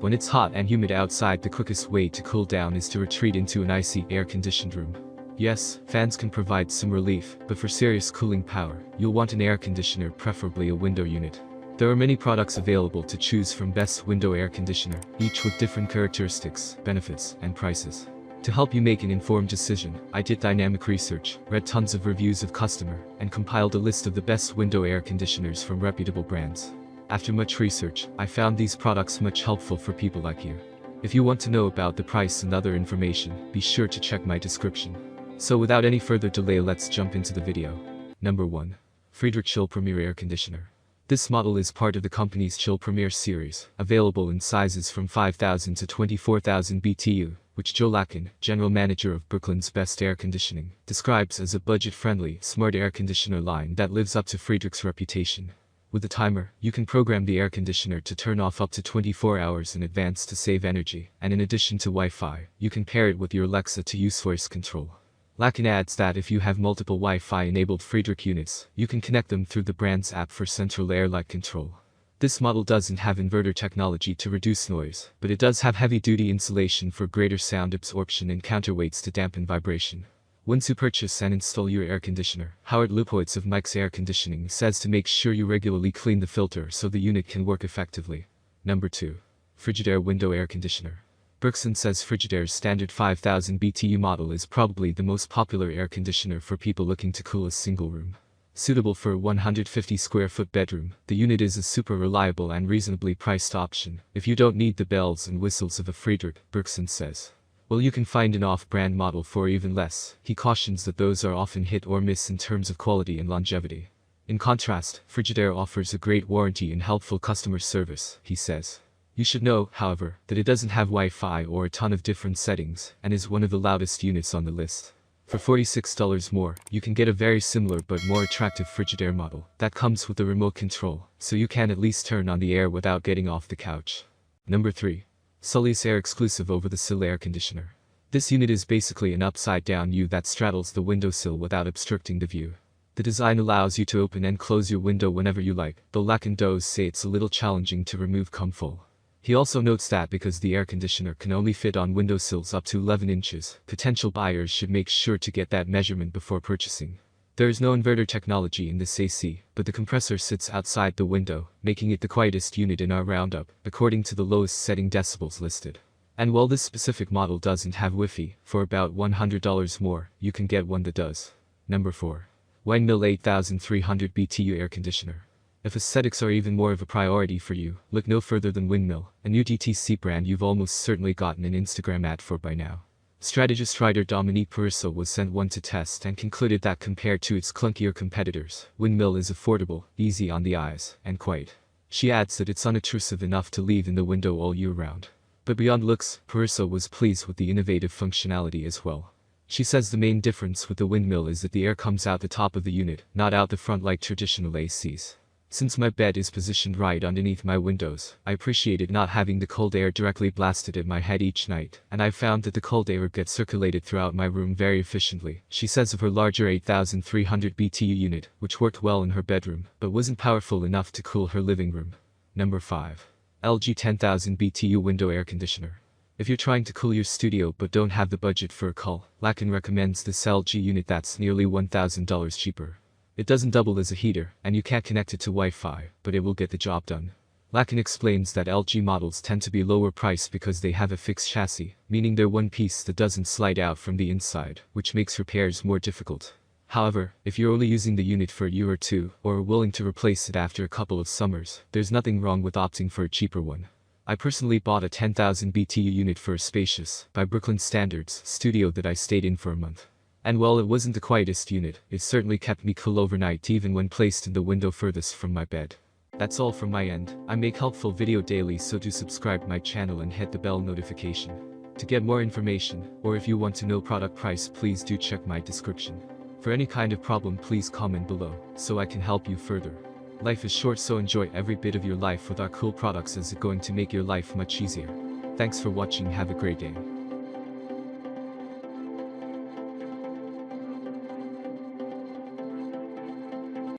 When it's hot and humid outside, the quickest way to cool down is to retreat into an icy, air-conditioned room. Yes, fans can provide some relief, but for serious cooling power, you'll want an air conditioner, preferably a window unit. There are many products available to choose from. Best window air conditioner, each with different characteristics, benefits, and prices. To help you make an informed decision, I did dynamic research, read tons of reviews of customer, and compiled a list of the best window air conditioners from reputable brands. After much research, I found these products much helpful for people like you. If you want to know about the price and other information, be sure to check my description. So without any further delay, let's jump into the video. Number 1. Friedrich Chill Premier Air Conditioner. This model is part of the company's Chill Premier series, available in sizes from 5,000 to 24,000 BTU, which Joe Lacken, general manager of Brooklyn's Best Air Conditioning, describes as a budget-friendly, smart air conditioner line that lives up to Friedrich's reputation. With a timer, you can program the air conditioner to turn off up to 24 hours in advance to save energy, and in addition to Wi-Fi, you can pair it with your Alexa to use voice control. Lacken adds that if you have multiple Wi-Fi enabled Friedrich units, you can connect them through the brand's app for central air light control. This model doesn't have inverter technology to reduce noise, but it does have heavy-duty insulation for greater sound absorption and counterweights to dampen vibration. Once you purchase and install your air conditioner, Howard Lupowitz of Mike's Air Conditioning says to make sure you regularly clean the filter so the unit can work effectively. Number 2. Frigidaire Window Air Conditioner. Bergson says Frigidaire's standard 5000 BTU model is probably the most popular air conditioner for people looking to cool a single room. Suitable for a 150 square foot bedroom, the unit is a super reliable and reasonably priced option if you don't need the bells and whistles of a Friedrich, Bergson says. Well, you can find an off-brand model for even less. He cautions that those are often hit or miss in terms of quality and longevity. In contrast, Frigidaire offers a great warranty and helpful customer service, he says. You should know, however, that it doesn't have Wi-Fi or a ton of different settings, and is one of the loudest units on the list. For $46 more, you can get a very similar but more attractive Frigidaire model that comes with a remote control, so you can at least turn on the air without getting off the couch. Number 3. Sully's Air Exclusive Over-the-Sill Air Conditioner. This unit is basically an upside-down U that straddles the windowsill without obstructing the view. The design allows you to open and close your window whenever you like, though Lacken does say it's a little challenging to remove come full. He also notes that because the air conditioner can only fit on windowsills up to 11 inches, potential buyers should make sure to get that measurement before purchasing. There is no inverter technology in this AC, but the compressor sits outside the window, making it the quietest unit in our roundup, according to the lowest setting decibels listed. And while this specific model doesn't have Wi-Fi, for about $100 more, you can get one that does. Number 4. Windmill 8300 BTU Air Conditioner. If aesthetics are even more of a priority for you, look no further than Windmill, a new DTC brand you've almost certainly gotten an Instagram ad for by now. Strategist writer Dominique Parisso was sent one to test and concluded that compared to its clunkier competitors, Windmill is affordable, easy on the eyes, and quiet. She adds that it's unobtrusive enough to leave in the window all year round. But beyond looks, Parisso was pleased with the innovative functionality as well. She says the main difference with the Windmill is that the air comes out the top of the unit, not out the front like traditional ACs. Since my bed is positioned right underneath my windows, I appreciated not having the cold air directly blasted at my head each night, and I've found that the cold air gets circulated throughout my room very efficiently. She says of her larger 8300 BTU unit, which worked well in her bedroom, but wasn't powerful enough to cool her living room. Number 5. LG 10000 BTU Window Air Conditioner. If you're trying to cool your studio but don't have the budget for a cool, Lacken recommends this LG unit that's nearly $1,000 cheaper. It doesn't double as a heater, and you can't connect it to Wi-Fi, but it will get the job done. Lacken explains that LG models tend to be lower priced because they have a fixed chassis, meaning they're one piece that doesn't slide out from the inside, which makes repairs more difficult. However, if you're only using the unit for a year or two, or are willing to replace it after a couple of summers, there's nothing wrong with opting for a cheaper one. I personally bought a 10,000 BTU unit for a spacious, by Brooklyn standards, studio that I stayed in for a month. And while it wasn't the quietest unit, it certainly kept me cool overnight even when placed in the window furthest from my bed. That's all from my end. I make helpful video daily, so do subscribe my channel and hit the bell notification. To get more information, or if you want to know product price, please do check my description. For any kind of problem, please comment below, so I can help you further. Life is short, so enjoy every bit of your life with our cool products, as it's going to make your life much easier. Thanks for watching, have a great day.